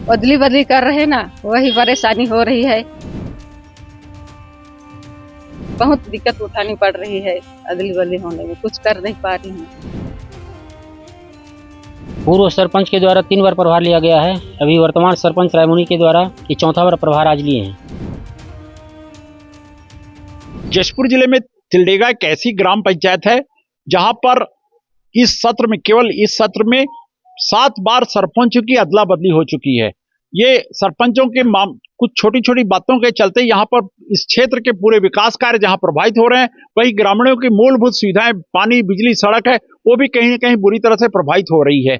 अदली बदली कर रहे ना, वही परेशानी हो रही है। बहुत दिक्कत उठानी पड़ रही है अदली बदली होने में, कुछ कर नहीं पा रही हूँ। पूर्व सरपंच के द्वारा 3 बार प्रभार लिया गया है। अभी वर्तमान सरपंच रायमुनि के द्वारा ये चौथा बार प्रभार आज लिए हैं। जशपुर जिले में तिलडेगा एक ऐसी ग्राम पंचायत है जहां पर केवल इस सत्र में 7 बार सरपंचों की अदला बदली हो चुकी है। ये सरपंचों के कुछ छोटी छोटी बातों के चलते यहाँ पर इस क्षेत्र के पूरे विकास कार्य जहाँ प्रभावित हो रहे हैं, वही ग्रामीणों की मूलभूत सुविधाएं, पानी, बिजली, सड़क है, वो भी कहीं न कहीं बुरी तरह से प्रभावित हो रही है।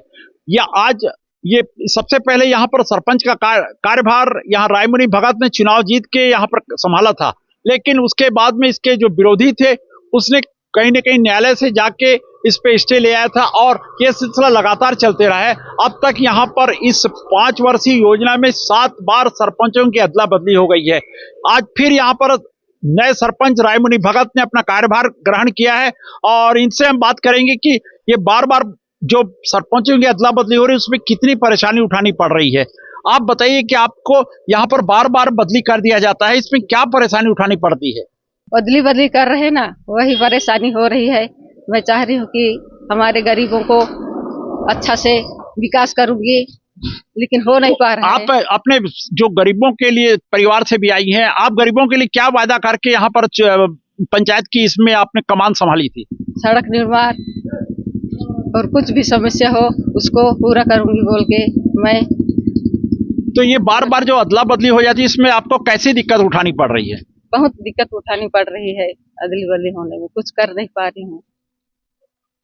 ये सबसे पहले यहाँ पर सरपंच का कार्यभार यहाँ रायमुनि भगत ने चुनाव जीत के यहाँ पर संभाला था, लेकिन उसके बाद में इसके जो विरोधी थे उसने कहीं न कहीं न्यायालय से जाके इस पे स्टे ले आया था और यह सिलसिला लगातार चलते रहा है। अब तक यहाँ पर इस 5 वर्षीय योजना में 7 बार सरपंचों की अदला बदली हो गई है। आज फिर यहाँ पर नए सरपंच रायमुनि भगत ने अपना कार्यभार ग्रहण किया है और इनसे हम बात करेंगे कि ये बार बार जो सरपंचों की अदला बदली हो रही है उसमें कितनी परेशानी उठानी पड़ रही है। आप बताइए कि आपको यहाँ पर बार बार बदली कर दिया जाता है, इसमें क्या परेशानी उठानी पड़ती है? अदली बदली कर रहे ना, वही परेशानी हो रही है। मैं चाह रही हूँ कि हमारे गरीबों को अच्छा से विकास करूंगी, लेकिन हो नहीं पा रहा है। आप अपने जो गरीबों के लिए परिवार से भी आई हैं, आप गरीबों के लिए क्या वादा करके यहाँ पर पंचायत की इसमें आपने कमान संभाली थी? सड़क निर्माण और कुछ भी समस्या हो उसको पूरा करूंगी बोल के मैं। तो ये बार बार जो अदला बदली हो जाती है, इसमें आपको कैसी दिक्कत उठानी पड़ रही है? बहुत दिक्कत उठानी पड़ रही है अदली बदली होने में, कुछ कर नहीं पा रही हूँ।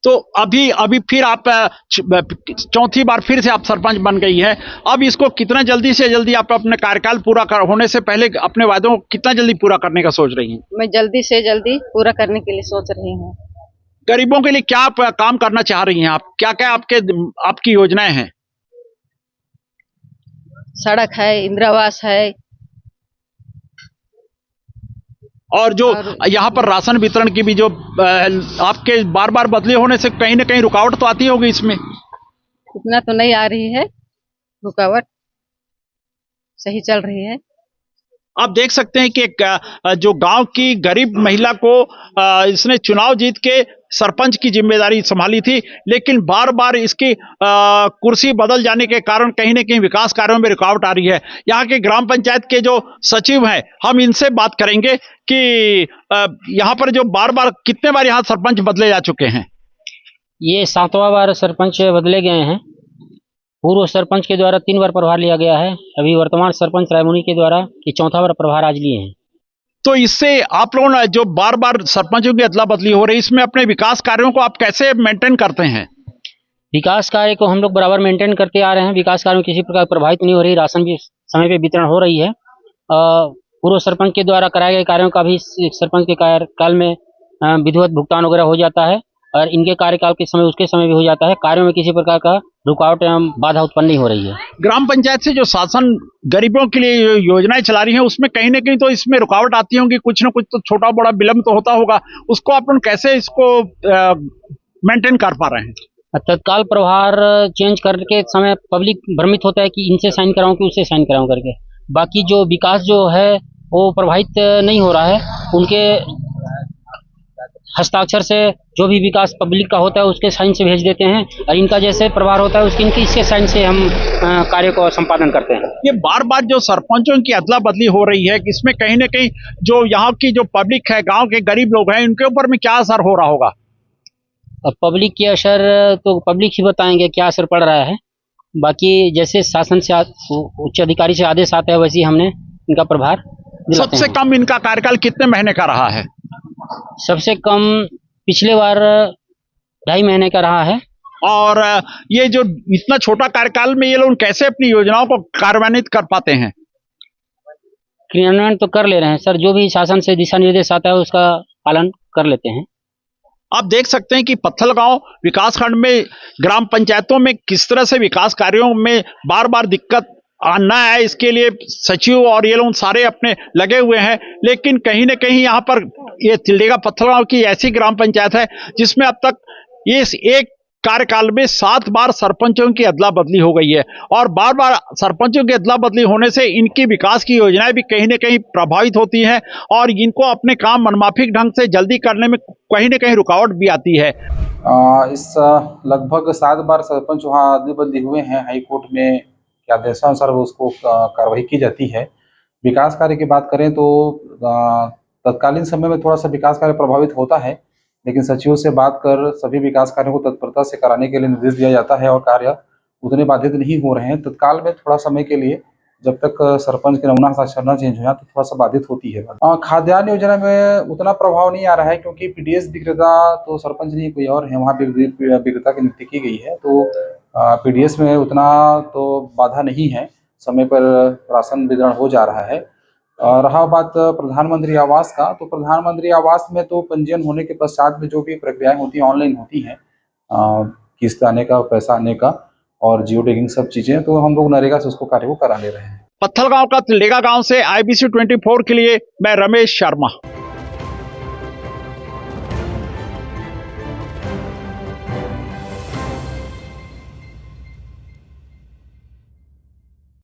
तो अभी फिर आप चौथी बार फिर से आप सरपंच बन गई है। अब इसको कितना जल्दी से जल्दी आप अपने कार्यकाल पूरा होने से पहले अपने वादों को कितना जल्दी पूरा करने का सोच रही हैं? मैं जल्दी से जल्दी पूरा करने के लिए सोच रही हूँ। गरीबों के लिए क्या आप काम करना चाह रही हैं? आप क्या क्या आपकी योजनाएं हैं? सड़क है, इंदिरावास है, और जो यहाँ पर राशन वितरण की भी जो आपके बार बार बदली होने से कहीं ना कहीं रुकावट तो आती होगी इसमें? इतना तो नहीं आ रही है रुकावट, सही चल रही है। आप देख सकते हैं कि जो गांव की गरीब महिला को इसने चुनाव जीत के सरपंच की जिम्मेदारी संभाली थी, लेकिन बार बार इसकी कुर्सी बदल जाने के कारण कहीं न कहीं विकास कार्यों में रुकावट आ रही है। यहाँ के ग्राम पंचायत के जो सचिव हैं, हम इनसे बात करेंगे कि यहाँ पर जो बार बार कितने बार यहाँ सरपंच बदले जा चुके हैं? ये 7वां बार सरपंच बदले गए हैं। पूर्व सरपंच के द्वारा 3 बार प्रभार लिया गया है। अभी वर्तमान सरपंच रायमुनि के द्वारा ये चौथा बार प्रभार आज लिए हैं। तो इससे आप लोगों ने जो बार बार सरपंचों की अदला बदली हो रही है, इसमें अपने विकास कार्यों को आप कैसे मेंटेन करते हैं? विकास कार्य को हम लोग बराबर मेंटेन करते आ रहे हैं। विकास कार्य में किसी प्रकार प्रभावित नहीं हो रही, राशन भी समय पे वितरण हो रही है। पूर्व सरपंच के द्वारा कराए गए कार्यों का भी सरपंच के कार्यकाल में विधिवत भुगतान वगैरह हो जाता है और इनके कार्यकाल के समय उसके समय भी हो जाता है। कार्यों में किसी प्रकार का रुकावट एवं बाधा उत्पन्न नहीं हो रही है। ग्राम पंचायत से जो शासन गरीबों के लिए योजनाएं चला रही हैं, उसमें कहीं ना कहीं तो इसमें रुकावट आती होंगी, कुछ ना कुछ तो छोटा बड़ा विलम्ब तो होता होगा, उसको आप लोग कैसे इसको मेंटेन कर पा रहे हैं? तत्काल प्रभार चेंज करके समय पब्लिक भ्रमित होता है कि इनसे साइन कराऊं कि उससे साइन कराऊं करके। बाकी जो विकास जो है वो प्रभावित नहीं हो रहा है। उनके हस्ताक्षर से जो भी विकास पब्लिक का होता है उसके साइन से भेज देते हैं और इनका जैसे प्रभार होता है उसके इसके साइन से हम कार्य को संपादन करते हैं। ये बार बार जो सरपंचों की अदला बदली हो रही है, इसमें कहीं ना कहीं जो यहाँ की जो पब्लिक है, गांव के गरीब लोग हैं, इनके ऊपर में क्या असर हो रहा होगा? अब पब्लिक के असर तो पब्लिक ही बताएंगे क्या असर पड़ रहा है। बाकी जैसे शासन से उच्च अधिकारी से आदेश आता है वैसे ही हमने इनका प्रभार दिलाते हैं। सबसे कम इनका कार्यकाल कितने महीने का रहा है? सबसे कम पिछले बार 2.5 महीने का रहा है। और ये जो इतना छोटा कार्यकाल में ये लोग कैसे अपनी योजनाओं को कार्यान्वित कर पाते हैं? क्रियान्वयन तो कर ले रहे हैं सर, जो भी शासन से दिशा निर्देश आता है उसका पालन कर लेते हैं। आप देख सकते हैं कि पत्थलगांव विकासखंड में ग्राम पंचायतों में किस तरह से विकास कार्यों में बार बार दिक्कत आना है, इसके लिए सचिव और ये लोग सारे अपने लगे हुए हैं, लेकिन कहीं ना कहीं यहाँ पर ये तिलडेगा पत्थलगांव की ऐसी ग्राम पंचायत है जिसमें अब तक ये एक कार्यकाल में 7 बार सरपंचों की अदला बदली हो गई है और बार बार सरपंचों की अदला बदली होने से इनकी विकास की योजनाएं भी कहीं न कहीं प्रभावित होती हैं और इनको अपने काम मनमाफिक ढंग से जल्दी करने में कहीं न कहीं रुकावट भी आती है। इस लगभग 7 बार सरपंच वहाँ अदली बदली हुए हैं। हाई कोर्ट में के आदेशानुसार उसको कार्रवाई की जाती है। विकास कार्य की बात करें तो तत्कालीन समय में थोड़ा सा विकास कार्य प्रभावित होता है, लेकिन सचिवों से बात कर सभी विकास कार्यों को तत्परता से कराने के लिए निर्देश दिया जाता है और कार्य उतने बाधित नहीं हो रहे हैं। तत्काल में थोड़ा समय के लिए जब तक सरपंच के नमूना हस्ताक्षर न चेंज हो तो थोड़ा सा बाधित होती है। खाद्यान्न योजना में उतना प्रभाव नहीं आ रहा है क्योंकि पीडीएस विक्रेता तो सरपंच नहीं कोई और है, वहाँ विक्रेता की नियुक्ति की गई है, तो पीडीएस में उतना तो बाधा नहीं है, समय पर राशन वितरण हो जा रहा है। रहा बात प्रधानमंत्री आवास का, तो प्रधानमंत्री आवास में तो पंजीयन होने के पश्चात में जो भी प्रक्रियाएं होती हैं ऑनलाइन होती हैं, किस्त आने का, पैसा आने का और जियो टैगिंग सब चीजें, तो हम लोग नरेगा से उसको कार्य को करा ले रहे हैं। पत्थलगांव का तिलडेगा गांव से IBC 24 के लिए मैं रमेश शर्मा।